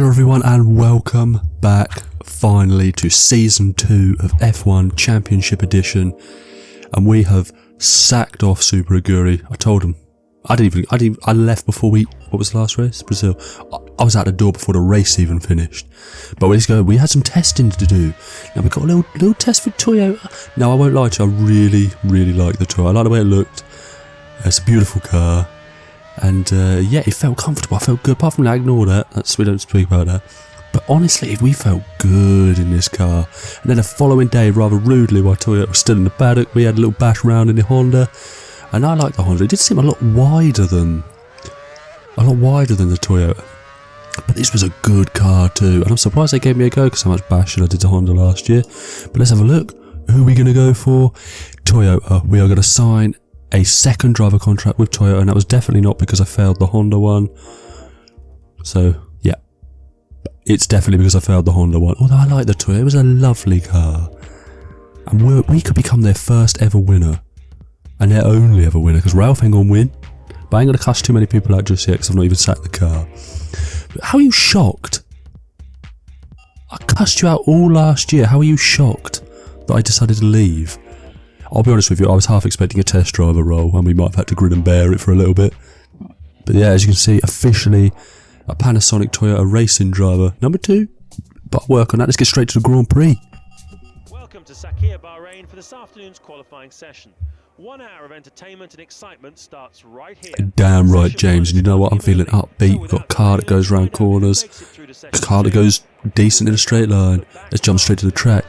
Hello everyone and welcome back finally to Season 2 of F1 Championship Edition, and we have sacked off Super Aguri. I told him. I left before what was the last race? Brazil. I was out the door before the race even finished. But let's go. We had some testing to do. Now we've got a little test for Toyota. Now I won't lie to you, I really like the Toyota. I like the way it looked. It's a beautiful car. And yeah, it felt comfortable. I felt good. Apart from that, ignore that. We don't speak about that. But honestly, we felt good in this car. And then the following day, rather rudely, while Toyota was still in the paddock, we had a little bash round in the Honda. And I like the Honda. It did seem a lot wider than the Toyota. But this was a good car too. And I'm surprised they gave me a go because how much bashing I did to Honda last year. But let's have a look. Who are we going to go for? Toyota. We are going to sign a second driver contract with Toyota, and that was definitely not because I failed the Honda one. So, yeah. It's definitely because I failed the Honda one. Although I like the Toyota. It was a lovely car. And we could become their first ever winner. And their only ever winner, because Ralph ain't going to win. But I ain't going to cuss too many people out just yet, because I've not even sat in the car. But how are you shocked? I cussed you out all last year. How are you shocked that I decided to leave? I'll be honest with you, I was half expecting a test driver role, and we might have had to grin and bear it for a little bit. But yeah, as you can see, officially a Panasonic Toyota racing driver number 2. But I'll work on that. Let's get straight to the Grand Prix. Welcome to Sakhir, Bahrain for this afternoon's qualifying session. 1 hour of entertainment and excitement starts right here. Damn right, James. And you know what? I'm feeling upbeat. We've got a car that goes around corners, a car that goes decent in a straight line. Let's jump straight to the track.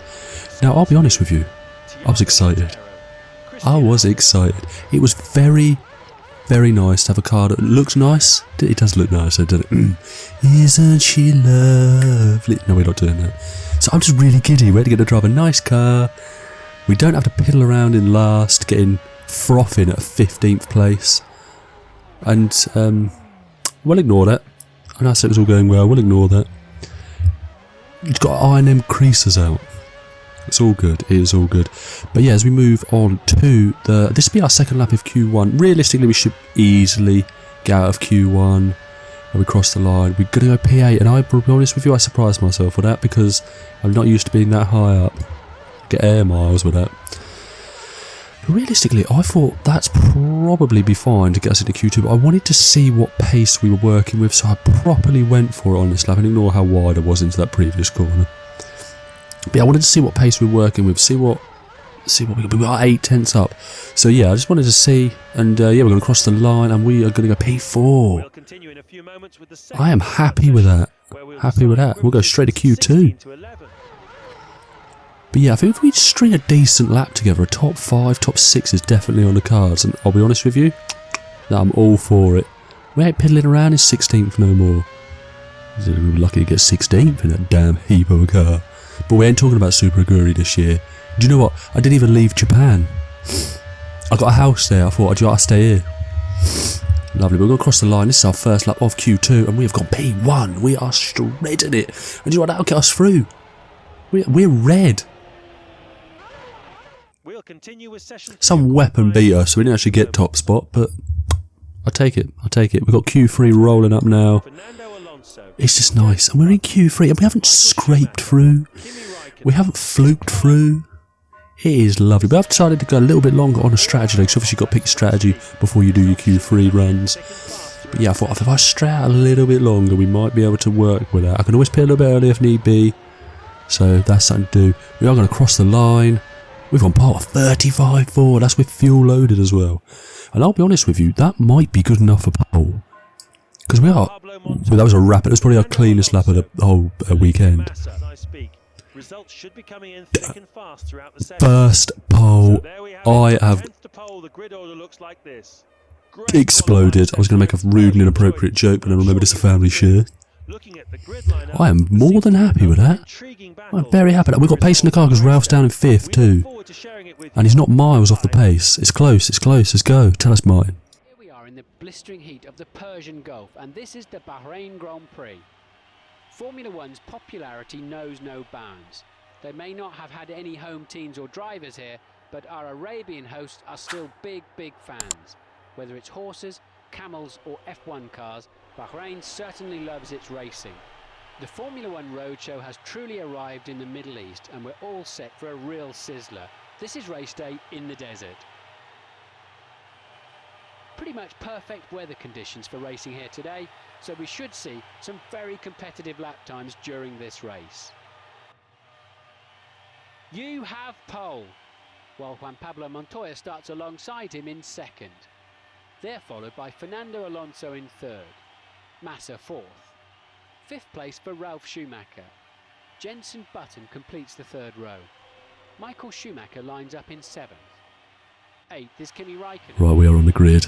Now, I'll be honest with you. I was excited. It was very, very nice to have a car that looks nice. It does look nice, doesn't it? Isn't she lovely? No, we're not doing that. So I'm just really giddy. We're to get to drive a nice car. We don't have to piddle around in last, getting frothing at 15th place. And we'll ignore that. I know I said it was all going well. We'll ignore that. You've got to iron them creases out. It's all good. It is all good. But yeah, as we move on to this will be our second lap of Q1. Realistically, we should easily get out of Q1 when we cross the line. We're going to go P8, and I'll be honest with you, I surprised myself with that because I'm not used to being that high up. Get air miles with that. But realistically, I thought that's probably be fine to get us into Q2, but I wanted to see what pace we were working with, so I properly went for it on this lap and ignore how wide I was into that previous corner. But yeah, I wanted to see what pace we were working with, see what we got 8 tenths up. So yeah, I just wanted to see, and yeah, we're going to cross the line, and we are going to go P4. I am happy with that. We'll go straight to Q2. But yeah, I think if we string a decent lap together, a top 5, top 6 is definitely on the cards. And I'll be honest with you, I'm all for it. We ain't piddling around in 16th no more. We were lucky to get 16th in that damn heap of a car. But we ain't talking about Super Aguri this year. Do you know what? I didn't even leave Japan. I got a house there. I thought I'd stay here. Lovely. We're going to cross the line. This is our first lap of Q2, and we have got P1. We are shredding it. And do you know what? That'll get us through. We're red. Some weapon beat us, so we didn't actually get top spot, but I take it. We've got Q3 rolling up now. It's just nice, and we're in Q3, and we haven't scraped through. We haven't fluked through. It is lovely, but I've decided to go a little bit longer on a strategy, because obviously you've got to pick your strategy before you do your Q3 runs. But yeah, I thought if I stray out a little bit longer, we might be able to work with that. I can always pit a little bit early if need be, so that's something to do. We are going to cross the line. We've gone part of 35.4, that's with fuel loaded as well. And I'll be honest with you, that might be good enough for pole. Because we are, so that was a rapid, it was probably our cleanest lap of the whole weekend. First pole, I have exploded. I was going to make a rude and inappropriate joke, but I remembered it's a family share. I am more than happy with that. I'm very happy. We've got pace in the car because Ralph's down in 5th too. And he's not miles off the pace. It's close. Let's go. Tell us, Martin. Here we are in the blistering heat of the Persian Gulf, and this is the Bahrain Grand Prix. Formula One's popularity knows no bounds. They may not have had any home teams or drivers here, but our Arabian hosts are still big fans. Whether it's horses, camels or F1 cars, Bahrain certainly loves its racing. The Formula One Roadshow has truly arrived in the Middle East and we're all set for a real sizzler. This is race day in the desert. Pretty much perfect weather conditions for racing here today, so we should see some very competitive lap times during this race. You have pole, while Juan Pablo Montoya starts alongside him in second. They're followed by Fernando Alonso in third, Massa fourth. Fifth place for Ralf Schumacher. Jenson Button completes the third row. Michael Schumacher lines up in seventh. Eighth is Kimi Raikkonen. Right, we are on the grid.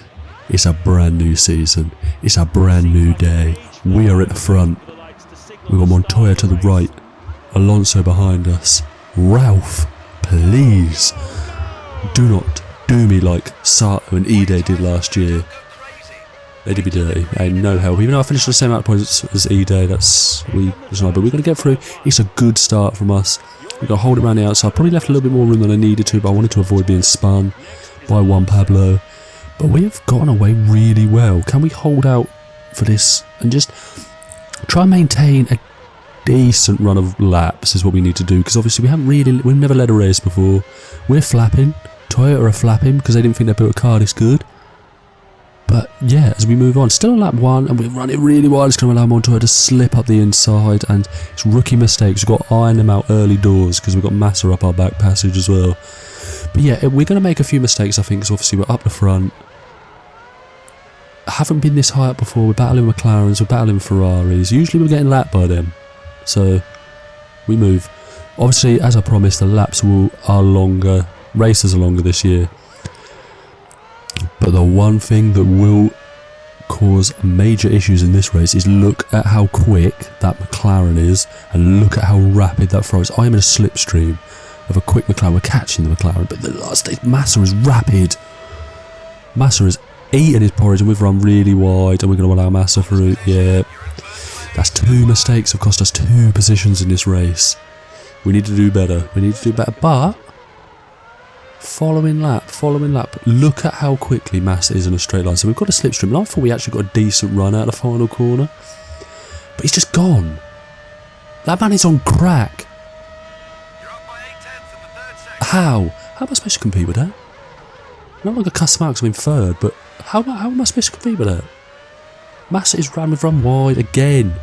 It's a brand new season. It's a brand new day. We are at the front. We've got Montoya to the right. Alonso behind us. Ralph, please do not do me like Sato and Ide did last year. They did me dirty. Ain't no help. Even though I finished the same amount of points as Ide, but we're going to get through. It's a good start from us. We've got to hold it around the outside. Probably left a little bit more room than I needed to, but I wanted to avoid being spun by Juan Pablo. But we have gotten away really well. Can we hold out for this and just try and maintain a decent run of laps is what we need to do, because obviously we've never led a race before. We're flapping. Toyota are flapping because they didn't think they built a car this good. But yeah, as we move on, still on lap one, and we're running really wide. It's going to allow Montoya to slip up the inside, and it's rookie mistakes. We've got to iron them out early doors because we've got Massa up our back passage as well. But yeah, we're going to make a few mistakes, I think, because obviously we're up the front. I haven't been this high up before. We're battling McLarens, we're battling Ferraris. Usually we're getting lapped by them. So we move. Obviously, as I promised, the laps are longer. Races are longer this year. But the one thing that will cause major issues in this race is look at how quick that McLaren is and look at how rapid that Ferrari is. I am in a slipstream of a quick McLaren. We're catching the McLaren, but the last stage, Massa is rapid. Massa has eaten his porridge and we've run really wide and we're going to allow Massa through. Yeah, that's two mistakes have cost us 2 positions in this race. We need to do better. But following lap, look at how quickly Massa is in a straight line. So we've got a slipstream, and I thought we actually got a decent run out of the final corner, but he's just gone. That man is on crack. You're up by 0.8 in the third section. How am I supposed to compete with that? I'm not going to cuss him out because I'm in third, but how am I supposed to compete with that? Massa is run wide again.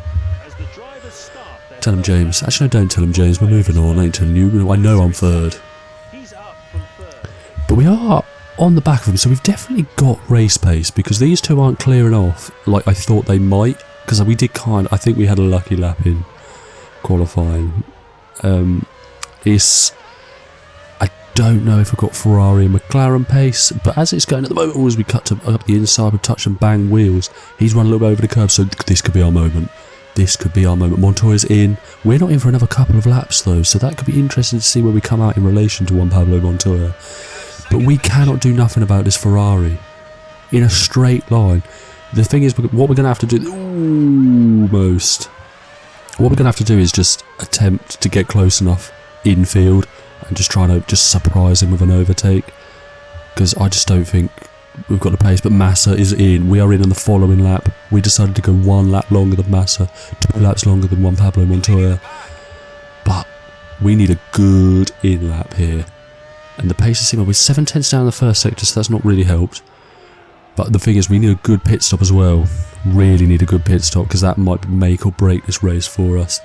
As the drivers start their Tell him, James. Actually, no, don't tell him, James. We're moving on. I ain't telling you. I know I'm third. He's up from third. But we are on the back of them, so we've definitely got race pace, because these two aren't clearing off like I thought they might, because I think we had a lucky lap in qualifying. I don't know if we've got Ferrari and McLaren pace, but as it's going at the moment, as we cut up the inside, we touch and bang wheels, he's run a little bit over the curb, so this could be our moment. Montoya's in. We're not in for another couple of laps though, so that could be interesting to see where we come out in relation to Juan Pablo Montoya. But we cannot do nothing about this Ferrari in a straight line. The thing is, what we're going to have to do, what we're going to have to do is just attempt to get close enough infield and just try to surprise him with an overtake, because I just don't think we've got the pace. But Massa is in. We are in on the following lap. We decided to go 1 lap longer than Massa, 2 laps longer than Juan Pablo Montoya, but we need a good in lap here. And the pace is similar. We're 7/10 down the first sector, so that's not really helped. But the thing is, we need a good pit stop as well. Really need a good pit stop, because that might make or break this race for us.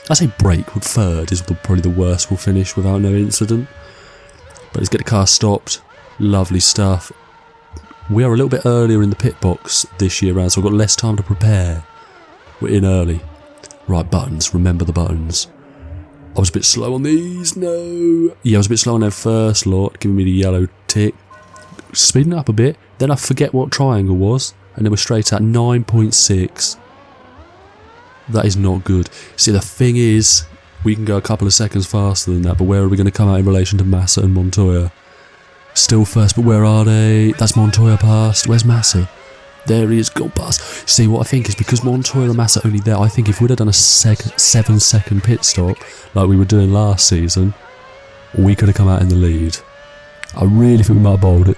I say break, with third is probably the worst we'll finish without no incident. But let's get the car stopped. Lovely stuff. We are a little bit earlier in the pit box this year round, so we've got less time to prepare. We're in early. Right, buttons. Remember the buttons. I was a bit slow on these. No. Yeah, I was a bit slow on their first lot, giving me the yellow tick. Speeding it up a bit. Then I forget what triangle was, and then we're straight at 9.6. That is not good. See, the thing is, we can go a couple of seconds faster than that, but where are we going to come out in relation to Massa and Montoya? Still first, but where are they? That's Montoya past. Where's Massa? There he is, gone past. See, what I think is, because Montoya and Massa are only there, I think if we'd have done a 7-second pit stop, like we were doing last season, we could have come out in the lead. I really think we might have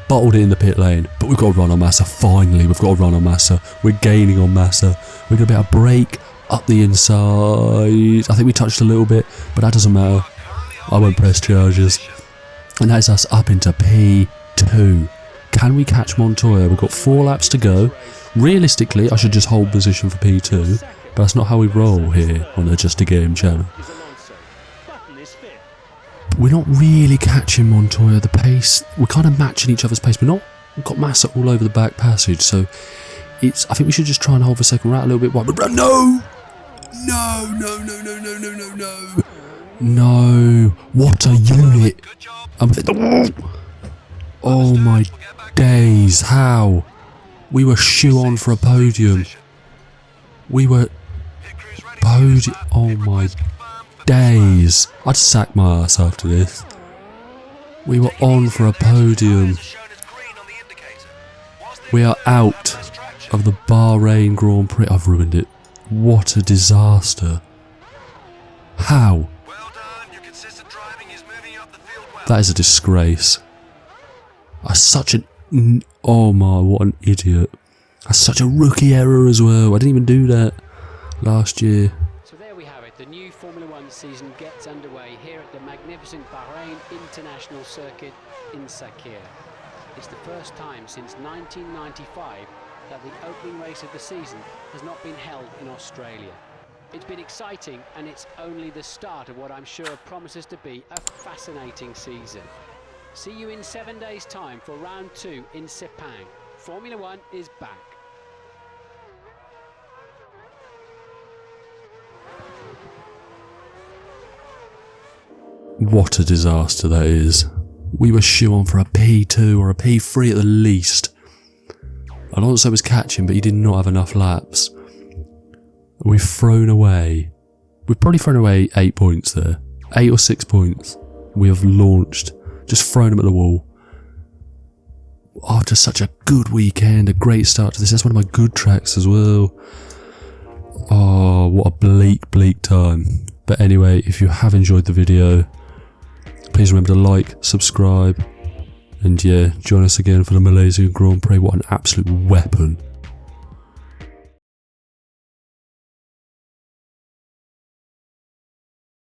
bottled it in the pit lane, but we've got to run on Massa. Finally, we've got to run on Massa. We're gaining on Massa. We're going to be able to brake up the inside. I think we touched a little bit, but that doesn't matter. I won't press charges. And that is us up into P2. Can we catch Montoya? We've got 4 laps to go. Realistically, I should just hold position for P2, but that's not how we roll here on the Just a Game channel. We're not really catching Montoya. The pace, we're kind of matching each other's pace. We've got Massa all over the back passage, so I think we should just try and hold for second. We're out a little bit wide. No! No! What a unit! Oh my days! How? We were shoe on for a podium. We were podium. Oh my days! I'd sack my ass after this. We were on for a podium. We are out of the Bahrain Grand Prix. I've ruined it. What a disaster. How? That is a disgrace. Oh my, what an idiot. That's such a rookie error as well. I didn't even do that last year. So there we have it. The new Formula One season gets underway here at the magnificent Bahrain International Circuit in Sakhir. It's the first time since 1995 that the opening race of the season has not been held in Australia. It's been exciting, and it's only the start of what I'm sure promises to be a fascinating season. See you in 7 days' time for round 2 in Sepang. Formula One is back. What a disaster that is. We were shoe on for a P2 or a P3 at the least. Alonso was catching, but he did not have enough laps. We've probably thrown away 8 points there. 8 or 6 points. We have launched, just thrown them at the wall. After such a good weekend, a great start to this. That's one of my good tracks as well. Oh, what a bleak time. But anyway, if you have enjoyed the video, please remember to like, subscribe, and yeah, join us again for the Malaysian Grand Prix. What an absolute weapon